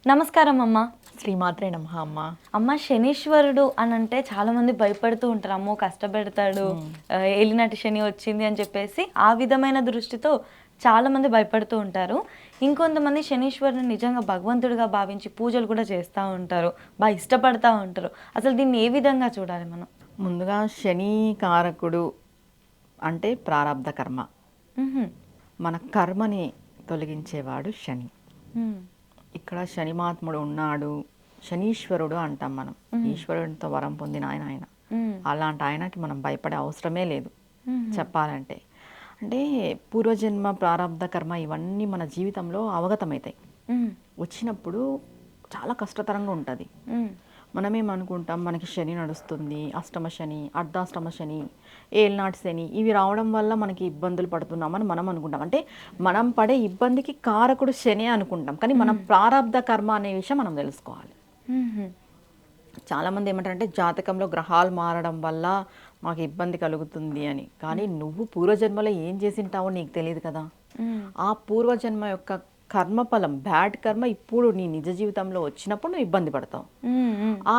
నమస్కారం అమ్మ. శ్రీమాత్రే నమః అమ్మ. అమ్మ, శనీశ్వరుడు అని అంటే చాలా మంది భయపడుతూ ఉంటారు. అమ్మో కష్టపెడతాడు, ఏలినాటి శని వచ్చింది అని చెప్పేసి ఆ విధమైన దృష్టితో చాలా మంది భయపడుతూ ఉంటారు. ఇంకొంతమంది శనీశ్వరుని నిజంగా భగవంతుడిగా భావించి పూజలు కూడా చేస్తూ ఉంటారు, బాగా ఇష్టపడతా ఉంటారు. అసలు దీన్ని ఏ విధంగా చూడాలి మనం? ముందుగా శని కారకుడు అంటే ప్రారబ్ధ కర్మ. మన కర్మని తొలగించేవాడు శని. ఇక్కడ శనిమాత్ముడు ఉన్నాడు, శనీశ్వరుడు అంటాం మనం. ఈశ్వరుడితో వరం పొందిన ఆయన. అలాంటి ఆయనకి మనం భయపడే అవసరమే లేదు చెప్పాలంటే. అంటే పూర్వజన్మ ప్రారబ్ధ కర్మ ఇవన్నీ మన జీవితంలో అవగతమవుతాయి. వచ్చినప్పుడు చాలా కష్టతరంగా ఉంటుంది. మనమేమనుకుంటాం, మనకి శని నడుస్తుంది, అష్టమ శని, అర్ధాష్టమ శని, ఏళ్ళనాటి శని, ఇవి రావడం వల్ల మనకి ఇబ్బందులు పడుతున్నామని మనం అనుకుంటాం. అంటే మనం పడే ఇబ్బందికి కారకుడు శని అనుకుంటాం, కానీ మనం ప్రారబ్ధ కర్మ అనే విషయం మనం తెలుసుకోవాలి. చాలామంది ఏమంటారంటే జాతకంలో గ్రహాలు మారడం వల్ల మాకు ఇబ్బంది కలుగుతుంది అని. కానీ నువ్వు పూర్వజన్మలో ఏం చేసింటావో నీకు తెలియదు కదా. ఆ పూర్వజన్మ యొక్క కర్మఫలం, బ్యాడ్ కర్మ ఇప్పుడు నీ నిజ జీవితంలో వచ్చినప్పుడు నువ్వు ఇబ్బంది పడతావు. ఆ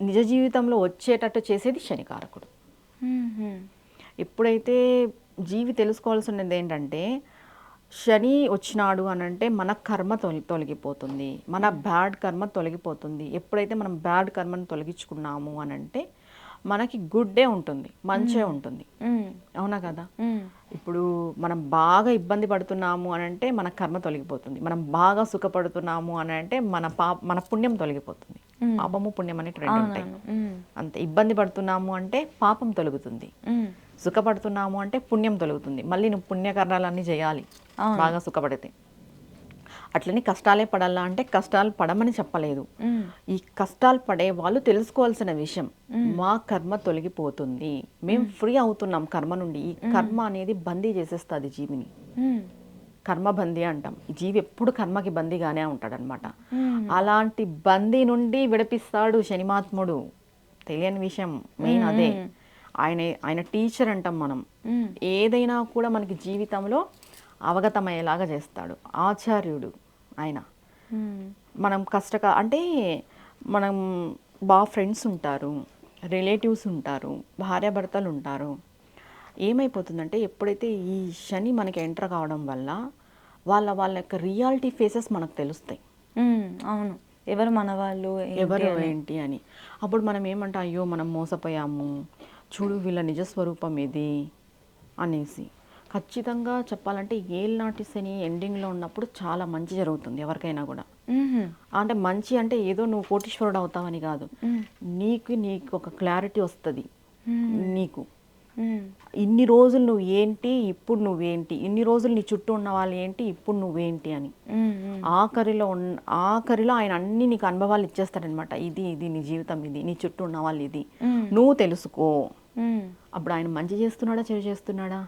నిజ జీవితంలో వచ్చేటట్టు చేసేది శనికారకుడు. ఎప్పుడైతే జీవి తెలుసుకోవాల్సినది ఏంటంటే, శని వచ్చినాడు అని అంటే మన కర్మ తొలగిపోతుంది, మన బ్యాడ్ కర్మ తొలగిపోతుంది. ఎప్పుడైతే మనం బ్యాడ్ కర్మను తొలగించుకున్నాము అని అంటే మనకి గుడ్ డే ఉంటుంది, మంచే ఉంటుంది. అవునా కదా. ఇప్పుడు మనం బాగా ఇబ్బంది పడుతున్నాము అని అంటే మన కర్మ తొలగిపోతుంది. మనం బాగా సుఖపడుతున్నాము అని అంటే మన పుణ్యం తొలగిపోతుంది. పాపము పుణ్యం అనేవి రెండు ఉంటాయి అంతే. ఇబ్బంది పడుతున్నాము అంటే పాపం తొలగుతుంది, సుఖపడుతున్నాము అంటే పుణ్యం తొలగుతుంది. మళ్ళీ నువ్వు పుణ్యకర్మాలన్నీ చేయాలి బాగా సుఖపడితే. అట్లని కష్టాలే పడాలా అంటే కష్టాలు పడమని చెప్పలేదు. ఈ కష్టాలు పడే వాళ్ళు తెలుసుకోవాల్సిన విషయం, మా కర్మ తొలగిపోతుంది, మేము ఫ్రీ అవుతున్నాం కర్మ నుండి. ఈ కర్మ అనేది బందీ చేసేస్తుంది జీవిని. కర్మ బందీ అంటాం. ఈ జీవి ఎప్పుడు కర్మకి బందీగానే ఉంటాడనమాట. అలాంటి బందీ నుండి విడిపిస్తాడు శనిమాత్ముడు. తెలియని విషయం మెయిన్ అదే. ఆయన టీచర్ అంటాం మనం. ఏదైనా కూడా మనకి జీవితంలో అవగతమయ్యేలాగా చేస్తాడు. ఆచార్యుడు ఆయన. మనం అంటే మనం బాగా ఫ్రెండ్స్ ఉంటారు, రిలేటివ్స్ ఉంటారు, భార్యాభర్తలు ఉంటారు. ఏమైపోతుందంటే ఎప్పుడైతే ఈ శని మనకి ఎంటర్ కావడం వల్ల వాళ్ళ యొక్క రియాలిటీ ఫేసెస్ మనకు తెలుస్తాయి. అవును, ఎవరు మన వాళ్ళు, ఎవరు ఏంటి అని. అప్పుడు మనం ఏమంటాం, అయ్యో మనం మోసపోయాము, చూడు వీళ్ళ నిజస్వరూపం ఇది అనేసి. ఖచ్చితంగా చెప్పాలంటే ఏళ్ళనాటి శని ఎండింగ్లో ఉన్నప్పుడు చాలా మంచి జరుగుతుంది ఎవరికైనా కూడా. అంటే మంచి అంటే ఏదో నువ్వు కోటీశ్వరుడు అవుతావని కాదు, నీకు ఒక క్లారిటీ వస్తుంది. నీకు ఇన్ని రోజులు నువ్వు ఏంటి, ఇప్పుడు నువ్వేంటి, ఇన్ని రోజులు నీ చుట్టూ ఉన్న వాళ్ళు ఏంటి, ఇప్పుడు నువ్వేంటి అని. ఆఖరిలో ఆయన అన్ని నీకు అనుభవాలు ఇచ్చేస్తాడనమాట. ఇది నీ జీవితం, ఇది నీ చుట్టూ ఉన్న వాళ్ళు, ఇది నువ్వు తెలుసుకో. అప్పుడు ఆయన మంచి చేస్తున్నాడా చెడు చేస్తున్నాడా?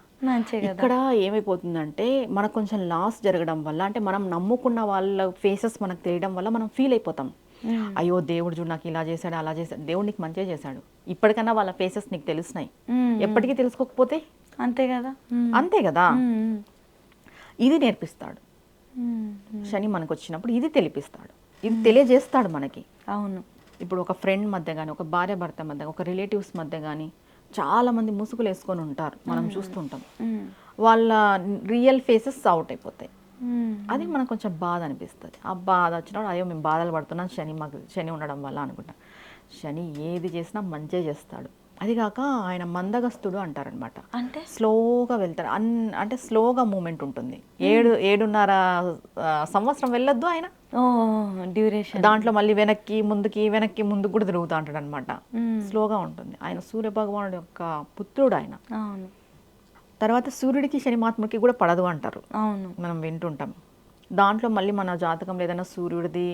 ఇక్కడ ఏమైపోతుందంటే మనకు కొంచెం లాస్ జరగడం వల్ల, అంటే మనం నమ్ముకున్న వాళ్ళ ఫేసెస్ మనకు తెలియడం వల్ల మనం ఫీల్ అయిపోతాం. అయ్యో దేవుడు చూడు నాకు ఇలా చేశాడు, అలా చేశాడు. దేవుడు నీకు మంచిగా చేశాడు. ఇప్పటికన్నా వాళ్ళ ఫేసెస్ నీకు తెలుస్తున్నాయి. ఎప్పటికీ తెలుసుకోకపోతే అంతే కదా. ఇది నేర్పిస్తాడు శని. మనకు వచ్చినప్పుడు ఇది తెలిపిస్తాడు, ఇది తెలియజేస్తాడు మనకి. అవును. ఇప్పుడు ఒక ఫ్రెండ్ మధ్య కానీ, ఒక భార్య భర్త మధ్య, ఒక రిలేటివ్స్ మధ్య కానీ చాలా మంది ముసుగులు వేసుకొని ఉంటారు, మనం చూస్తుంటాం. వాళ్ళ రియల్ ఫేసెస్ అవుట్ అయిపోతాయి. అది మనకు కొంచెం బాధ అనిపిస్తుంది. ఆ బాధ వచ్చినప్పుడు అయ్యో మేము బాధలు పడుతున్నాం శని ఉండడం వల్ల అనుకుంటా. శని ఏది చేసినా మంచిగా చేస్తాడు. అది కాక ఆయన మందగస్తుడు అంటారనమాట. అంటే స్లోగా వెళ్తాడు. అంటే స్లోగా మూమెంట్ ఉంటుంది. 7.5 సంవత్సరం వెళ్ళొద్దు ఆయన డ్యూరేషన్. దాంట్లో మళ్ళీ వెనక్కి ముందుకు కూడా తిరుగుతూ ఉంటాడు అనమాట. స్లోగా ఉంటుంది. ఆయన సూర్య భగవానుడు యొక్క పుత్రుడు ఆయన. తర్వాత సూర్యుడికి శనిమాత్ముడికి కూడా పడదు అంటారు, మనం వింటుంటాం. దాంట్లో మళ్ళీ మన జాతకంలో ఏదైనా సూర్యుడిది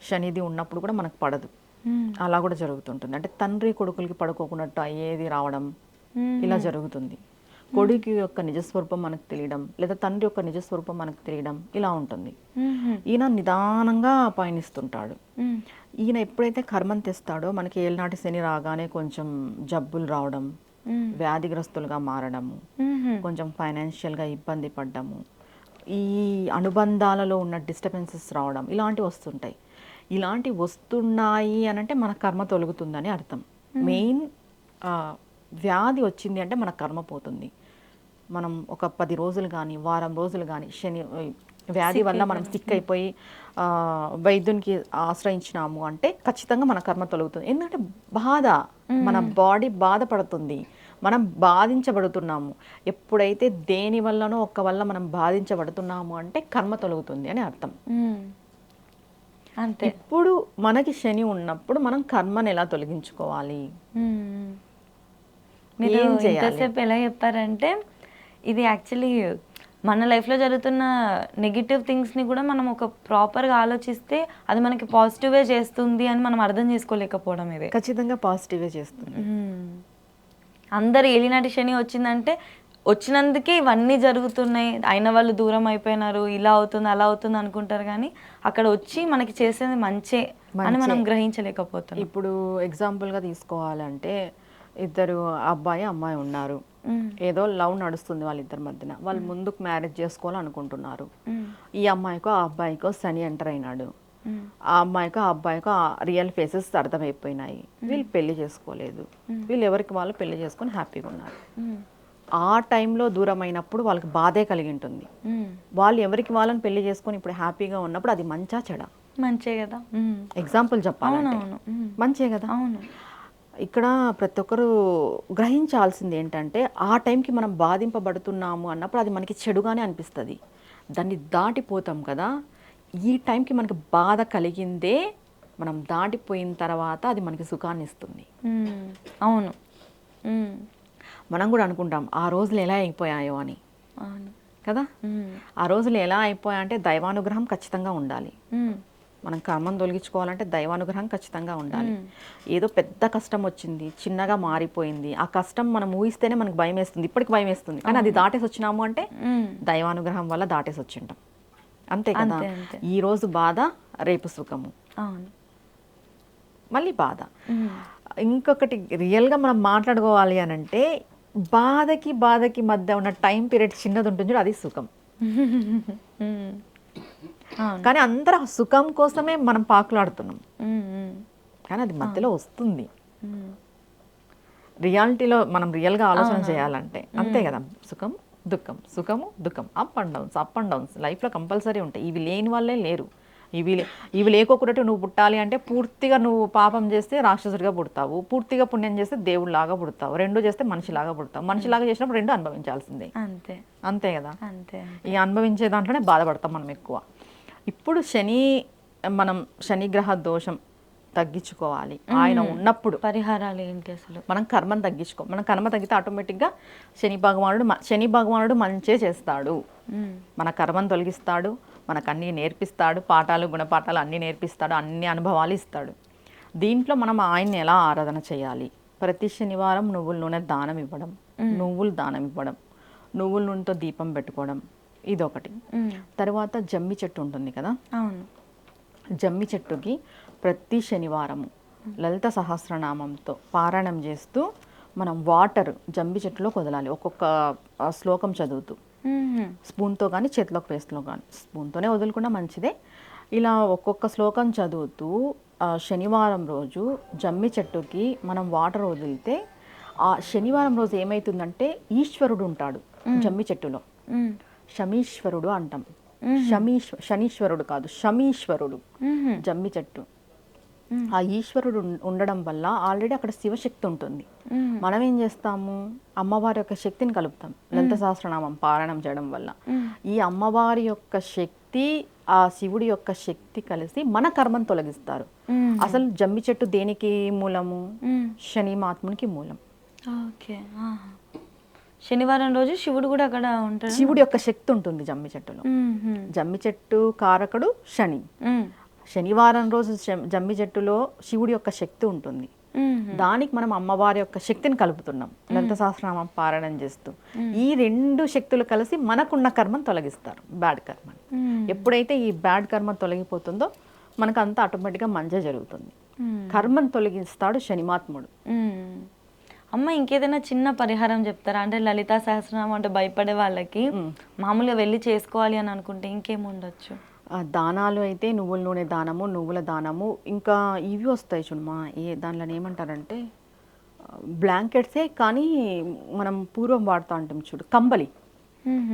శనిది ఉన్నప్పుడు కూడా మనకు పడదు. అలా కూడా జరుగుతుంటుంది. అంటే తండ్రి కొడుకులకి పడుకోకున్నట్టు అయ్యేది రావడం ఇలా జరుగుతుంది. కొడుకు యొక్క నిజస్వరూపం మనకు తెలియడం, లేదా తండ్రి యొక్క నిజస్వరూపం మనకు తెలియడం, ఇలా ఉంటుంది. ఈయన నిదానంగా పయనిస్తుంటాడు. ఈయన ఎప్పుడైతే కర్మం తెస్తాడో మనకి ఏళ్ళనాటి శని రాగానే కొంచెం జబ్బులు రావడం, వ్యాధిగ్రస్తులుగా మారడము, కొంచెం ఫైనాన్షియల్గా ఇబ్బంది పడ్డము, ఈ అనుబంధాలలో ఉన్న డిస్టర్బెన్సెస్ రావడం, ఇలాంటివి వస్తుంటాయి. ఇలాంటి వస్తున్నాయి అని అంటే మన కర్మ తొలగుతుందని అర్థం. మెయిన్ వ్యాధి వచ్చింది అంటే మన కర్మ పోతుంది. మనం ఒక 10 రోజులు కానీ వారం రోజులు కానీ వ్యాధి వల్ల మనం సిక్ అయిపోయి వైద్యునికి ఆశ్రయించినాము అంటే ఖచ్చితంగా మన కర్మ తొలగుతుంది. ఎందుకంటే బాధ, మన బాడీ బాధపడుతుంది, మనం బాధించబడుతున్నాము. ఎప్పుడైతే దేని వల్లనో ఒక్క వల్ల మనం బాధించబడుతున్నాము అంటే కర్మ తొలగుతుంది అని అర్థం. అంతే. ఇప్పుడు మనకి శని ఉన్నప్పుడు మనం కర్మని ఎలా తొలగించుకోవాలి, మీరు ఏం చేయాలి? ఇంతసేపు ఎలా చెప్పారంటే ఇది యాక్చువల్లీ మన లైఫ్లో జరుగుతున్న నెగిటివ్ థింగ్స్ని కూడా మనం ఒక ప్రాపర్గా ఆలోచిస్తే అది మనకి పాజిటివే చేస్తుంది అని మనం అర్థం చేసుకోలేకపోవడం ఇది. ఖచ్చితంగా పాజిటివే చేస్తుంది. అందరు ఏలినాటి శని వచ్చిందంటే వచ్చినందుకే ఇవన్నీ జరుగుతున్నాయి, అయిన వాళ్ళు దూరం అయిపోయినారు, ఇలా అవుతుంది అలా అవుతుంది అనుకుంటారు, కానీ అక్కడ వచ్చి మనకి చేసేది మంచే అని మనం గ్రహించలేకపోతాం. ఇప్పుడు ఎగ్జాంపుల్గా తీసుకోవాలంటే ఇద్దరు అబ్బాయి అమ్మాయి ఉన్నారు, ఏదో లవ్ నడుస్తుంది వాళ్ళిద్దరి మధ్యన, వాళ్ళు ముందుకు మ్యారేజ్ చేసుకోవాలనుకుంటున్నారు. ఈ అమ్మాయికో ఆ అబ్బాయికో శని ఎంటర్ అయినాడు, ఆ అమ్మాయికో ఆ అబ్బాయికో రియల్ ఫేసెస్ అర్థమైపోయినాయి, వీళ్ళు పెళ్లి చేసుకోలేదు, వీళ్ళు ఎవరికి వాళ్ళు పెళ్లి చేసుకొని హ్యాపీగా ఉన్నారు. ఆ టైంలో దూరం అయినప్పుడు వాళ్ళకి బాధే కలిగి ఉంటుంది. వాళ్ళు ఎవరికి వాళ్ళని పెళ్లి చేసుకొని ఇప్పుడు హ్యాపీగా ఉన్నప్పుడు అది మంచా చెడా? మంచే కదా. ఎగ్జాంపుల్ చెప్పాలంటే మంచే కదా. అవును. ఇక్కడ ప్రతి ఒక్కరు గ్రహించాల్సింది ఏంటంటే ఆ టైంకి మనం బాధింపబడుతున్నాము అన్నప్పుడు అది మనకి చెడుగానే అనిపిస్తుంది, దాన్ని దాటిపోతాం కదా. ఈ టైంకి మనకి బాధ కలిగిందే మనం దాటిపోయిన తర్వాత అది మనకి సుఖాన్ని ఇస్తుంది. అవును. మనం కూడా అనుకుంటాం ఆ రోజులు ఎలా అయిపోయాయో అని కదా. ఆ రోజులు ఎలా అయిపోయా అంటే దైవానుగ్రహం ఖచ్చితంగా ఉండాలి. మనం కర్మను తొలగించుకోవాలంటే దైవానుగ్రహం ఖచ్చితంగా ఉండాలి. ఏదో పెద్ద కష్టం వచ్చింది, చిన్నగా మారిపోయింది, ఆ కష్టం మనం ఊహిస్తేనే మనకు భయం వేస్తుంది, ఇప్పటికి భయం వేస్తుంది, కానీ అది దాటేసి వచ్చినాము అంటే దైవానుగ్రహం వల్ల దాటేసి వచ్చింటాం. అంతే కదా. ఈ రోజు బాధ, రేపు సుఖము, మళ్ళీ బాధ. ఇంకొకటి రియల్గా మనం మాట్లాడుకోవాలి అని అంటే బాధకి మధ్య ఉన్న టైం పీరియడ్ చిన్నది ఉంటుంది చూడు, అది సుఖం. కానీ అందరూ ఆ సుఖం కోసమే మనం పాకులాడుతున్నాం, కానీ అది మధ్యలో వస్తుంది. రియాలిటీలో మనం రియల్గా ఆలోచన చేయాలంటే అంతే కదా. సుఖం దుఃఖం, సుఖము దుఃఖం, అప్ అండ్ డౌన్స్ లైఫ్లో కంపల్సరీ ఉంటాయి. ఇవి లేని వాళ్ళే లేరు. ఇవి లేకోకుండా నువ్వు పుట్టాలి అంటే పూర్తిగా నువ్వు పాపం చేస్తే రాక్షసుడిగా పుడతావు, పూర్తిగా పుణ్యం చేస్తే దేవుడిలాగా పుడతావు, రెండు చేస్తే మనిషిలాగా పుడతావు. మనిషిలాగా చేసినప్పుడు రెండు అనుభవించాల్సిందే. అంతే కదా. ఈ అనుభవించే దాంట్లోనే బాధపడతాం మనం ఎక్కువ. ఇప్పుడు మనం శనిగ్రహ దోషం తగ్గించుకోవాలి. ఆయన ఉన్నప్పుడు పరిహారాలు ఏంటి అసలు? మనం కర్మను మన కర్మ తగ్గితే ఆటోమేటిక్గా శని భగవానుడు మంచే చేస్తాడు, మన కర్మను తొలగిస్తాడు, మనకు అన్నీ నేర్పిస్తాడు, పాఠాలు గుణపాఠాలు అన్నీ నేర్పిస్తాడు, అన్ని అనుభవాలు ఇస్తాడు. దీంట్లో మనం ఆయన్ని ఎలా ఆరాధన చేయాలి? ప్రతి శనివారం నువ్వుల నూనె దానం ఇవ్వడం, నువ్వుల నూనెతో దీపం పెట్టుకోవడం, ఇదొకటి. తర్వాత జమ్మి చెట్టు ఉంటుంది కదా, జమ్మి చెట్టుకి ప్రతి శనివారము లలిత సహస్రనామంతో పారాయణం చేస్తూ మనం వాటర్ జమ్మి చెట్టులో వదలాలి. ఒక్కొక్క శ్లోకం చదువుతూ స్పూన్తో కానీ చేతిలోకి పేస్ట్లో కానీ, స్పూన్తోనే వదులుకున్నా మంచిదే. ఇలా ఒక్కొక్క శ్లోకం చదువుతూ శనివారం రోజు జమ్మి చెట్టుకి మనం వాటర్ వదిలితే ఆ శనివారం రోజు ఏమవుతుందంటే ఈశ్వరుడు ఉంటాడు జమ్మి చెట్టులో, శమీశ్వరుడు అంటాం. శనీశ్వరుడు కాదు, శమీశ్వరుడు జమ్మి చెట్టు. ఆ ఈశ్వరుడు ఉండడం వల్ల ఆల్రెడీ అక్కడ శివశక్తి ఉంటుంది. మనం ఏం చేస్తాము, అమ్మవారి యొక్క శక్తిని కలుపుతాం లలిత సహస్రనామం పారాయణం చేయడం వల్ల. ఈ అమ్మవారి యొక్క శక్తి ఆ శివుడి యొక్క శక్తి కలిసి మన కర్మను తొలగిస్తారు. అసలు జమ్మి చెట్టు దేనికి మూలము? శని మహాత్మునికి మూలం. శనివారం రోజు శివుడు కూడా అక్కడ ఉంటాడు. శివుడి యొక్క శక్తి ఉంటుంది జమ్మి చెట్టులో. జమ్మి చెట్టు కారకుడు శని. శనివారం రోజు జమ్మి చెట్టులో శివుడి యొక్క శక్తి ఉంటుంది. దానికి మనం అమ్మవారి యొక్క శక్తిని కలుపుతున్నాం లలిత సహస్రనామం పారాయణం చేస్తూ. ఈ రెండు శక్తులు కలిసి మనకున్న కర్మను తొలగిస్తారు, బ్యాడ్ కర్మని. ఎప్పుడైతే ఈ బ్యాడ్ కర్మ తొలగిపోతుందో మనకు అంతా ఆటోమేటిక్గా మంచి జరుగుతుంది. కర్మను తొలగిస్తాడు శనిమాత్ముడు. అమ్మ ఇంకేదైనా చిన్న పరిహారం చెప్తారా? అంటే లలితా సహస్రనామం అంటే భయపడే వాళ్ళకి మామూలుగా వెళ్ళి చేసుకోవాలి అని అనుకుంటే ఇంకేముండొచ్చు? దానాలు అయితే నువ్వుల నూనె దానము, నువ్వుల దానము, ఇంకా ఇవి వస్తాయి చూడమ్మా, దానిలో ఏమంటారంటే బ్లాంకెట్సే, కానీ మనం పూర్వం వాడుతూ ఉంటాం చూడు, కంబలి.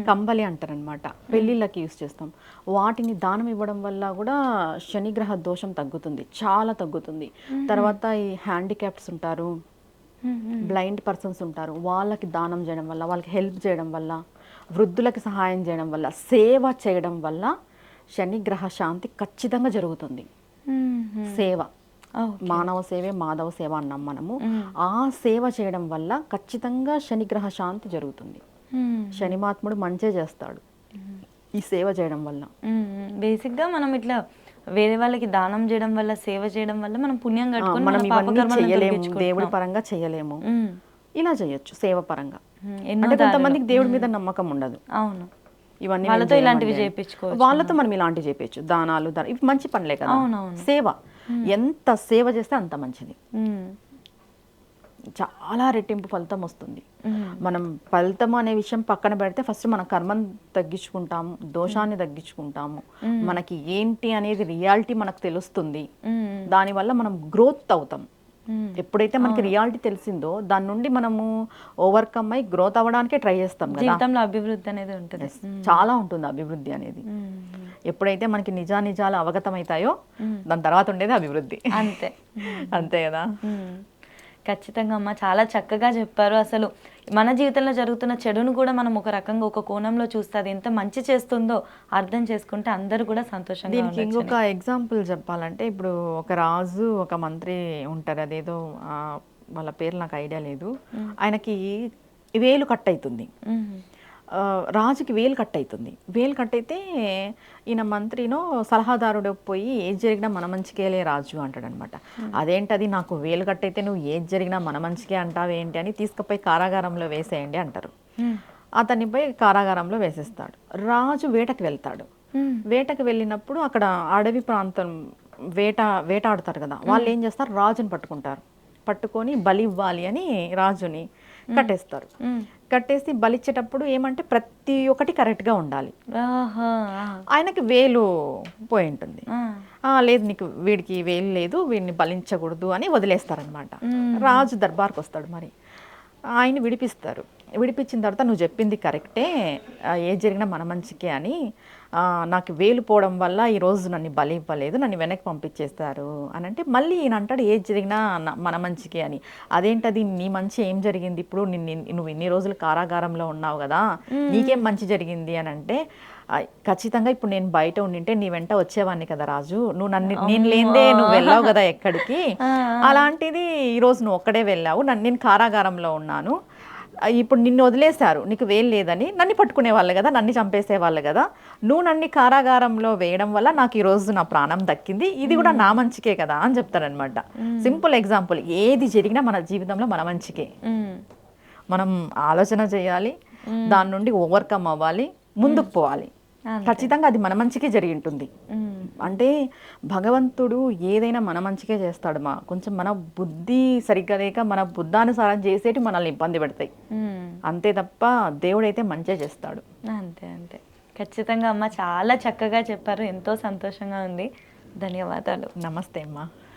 కంబలి అంటారనమాట, పెళ్ళిళ్ళకి యూస్ చేస్తాం. వాటిని దానం ఇవ్వడం వల్ల కూడా శనిగ్రహ దోషం తగ్గుతుంది, చాలా తగ్గుతుంది. తర్వాత ఈ హ్యాండిక్యాప్స్ ఉంటారు, బ్లైండ్ పర్సన్స్ ఉంటారు, వాళ్ళకి దానం చేయడం వల్ల, వాళ్ళకి హెల్ప్ చేయడం వల్ల, వృద్ధులకి సహాయం చేయడం వల్ల, సేవ చేయడం వల్ల శనిగ్రహ శాంతి ఖచ్చితంగా జరుగుతుంది. సేవ, మానవ సేవే మాధవ సేవ అన్నాం మనము. ఆ సేవ చేయడం వల్ల ఖచ్చితంగా శనిగ్రహ శాంతి జరుగుతుంది. శనిమాత్ముడు మంచే చేస్తాడు ఈ సేవ చేయడం వల్ల. బేసిక్గా మనం ఇట్లా వేరే వాళ్ళకి దానం చేయడం వల్ల, సేవ చేయడం వల్ల మనం పుణ్యం కట్టుకొని మనం మన ఇవన్నీ పాపకర్మలను చేయలేము, తొలగించుకుంటున్నాం. దేవుడి పరంగా చేయలేము, ఇలా చేయొచ్చు సేవ పరంగా. ఎన్నో అంటే కొంతమందికి దేవుడి మీద నమ్మకం ఉండదు, అవును, ఇవన్నీ వాళ్ళతో నేను ఇలాంటివి చేయమంటే. చేయించుకోవచ్చు. వాళ్ళతో మనం ఇలాంటివి చేయించు, దానాలు ఇవి మంచి పనులే కదా. అవునవును. సేవ, ఎంత సేవ చేస్తే అంత మంచిది, చాలా రెట్టింపు ఫలితం వస్తుంది. మనం ఫలితం అనే విషయం పక్కన పెడితే ఫస్ట్ మన కర్మను తగ్గించుకుంటాము, దోషాన్ని తగ్గించుకుంటాము, మనకి ఏంటి అనేది రియాలిటీ మనకు తెలుస్తుంది, దానివల్ల మనం గ్రోత్ అవుతాం. ఎప్పుడైతే మనకి రియాలిటీ తెలిసిందో దాని నుండి మనము ఓవర్కమ్ అయి గ్రోత్ అవ్వడానికే ట్రై చేస్తాం కదా. జీవితంలో అభివృద్ధి అనేది ఉంటుంది. చాలా ఉంటుంది అభివృద్ధి అనేది. ఎప్పుడైతే మనకి నిజాలు అవగతం అవుతాయో దాని తర్వాత ఉండేది అభివృద్ధి. అంతే అంతే కదా. ఖచ్చితంగా అమ్మ, చాలా చక్కగా చెప్పారు. అసలు మన జీవితంలో జరుగుతున్న చెడును కూడా మనం ఒక రకంగా ఒక కోణంలో చూస్తే అది ఎంత మంచి చేస్తుందో అర్థం చేసుకుంటే అందరూ కూడా సంతోషంగా దీనికి ఉండొచ్చు. ఇంకొక ఎగ్జాంపుల్ చెప్పాలంటే, ఇప్పుడు ఒక రాజు ఒక మంత్రి ఉంటారు, అదేదో వాళ్ళ పేరు నాకు ఐడియా లేదు. ఆయనకి వేలు కట్ అవుతుంది, రాజుకి వేలు కట్ అవుతుంది. వేలు కట్ అయితే ఈయన మంత్రినో సలహాదారుడు పోయి ఏది జరిగినా మన మంచికేలే రాజు అంటాడనమాట. అదేంటది, నాకు వేలు కట్ అయితే నువ్వు ఏది జరిగినా మన మంచికే అంటావు ఏంటి అని తీసుకుపోయి కారాగారంలో వేసేయండి అంటారు. అతన్ని పోయి కారాగారంలో వేసేస్తాడు. రాజు వేటకి వెళ్తాడు. వేటకి వెళ్ళినప్పుడు అక్కడ అడవి ప్రాంతం వేటాడుతారు కదా, వాళ్ళు ఏం చేస్తారు, రాజుని పట్టుకొని బలి ఇవ్వాలి అని రాజుని కట్టేస్తారు. కట్టేసి బలిచ్చేటప్పుడు ఏమంటే ప్రతి ఒక్కటి కరెక్ట్గా ఉండాలి. ఆయనకి వేలు పోయి ఉంటుంది, లేదు నీకు వీడికి వేలు లేదు, వీడిని బలించకూడదు అని వదిలేస్తారనమాట. రాజు దర్బార్కి వస్తాడు, మరి ఆయన విడిపిస్తారు. విడిపించిన తర్వాత నువ్వు చెప్పింది కరెక్టే, ఏది జరిగినా మన మంచికే అని, నాకు వేలు పోవడం వల్ల ఈరోజు నన్ను బలి ఇవ్వలేదు, నన్ను వెనక్కి పంపించేస్తారు అని అంటే, మళ్ళీ ఈయన అంటాడు ఏది జరిగినా మన మంచికే అని. అదేంటది, నీ మంచి ఏం జరిగింది, ఇప్పుడు నువ్వు ఇన్ని రోజులు కారాగారంలో ఉన్నావు కదా, నీకేం మంచి జరిగింది అని అంటే, ఖచ్చితంగా ఇప్పుడు నేను బయట ఉండింటే నీ వెంట వచ్చేవాడిని కదా రాజు, నేను లేదే నువ్వు వెళ్ళావు కదా ఎక్కడికి, అలాంటిది ఈరోజు నువ్వు ఒక్కడే వెళ్ళావు, నేను కారాగారంలో ఉన్నాను, ఇప్పుడు నిన్ను వదిలేశారు, నీకు వేలు లేదని, నన్ను పట్టుకునే వాళ్ళు కదా, నన్ను చంపేసేవాళ్ళు కదా, నువ్వు నన్ను కారాగారంలో వేయడం వల్ల నాకు ఈరోజు నా ప్రాణం దక్కింది, ఇది కూడా నా మంచికే కదా అని చెప్తారనమాట. సింపుల్ ఎగ్జాంపుల్, ఏది జరిగినా మన జీవితంలో మన మంచికే, మనం ఆలోచన చేయాలి, దాని నుండి ఓవర్కమ్ అవ్వాలి, ముందుకు పోవాలి, ఖచ్చితంగా అది మన మంచికే జరిగి ఉంటుంది. అంటే భగవంతుడు ఏదైనా మన మంచికే చేస్తాడు. కొంచెం మన బుద్ధి సరిగ్గా లేక మన బుద్ధానుసారం చేసేటి మనల్ని ఇబ్బంది పెడతాయి, అంతే తప్ప దేవుడైతే మంచిగా చేస్తాడు. అంతే అంతే, ఖచ్చితంగా అమ్మ, చాలా చక్కగా చెప్పారు, ఎంతో సంతోషంగా ఉంది. ధన్యవాదాలు. నమస్తే అమ్మా.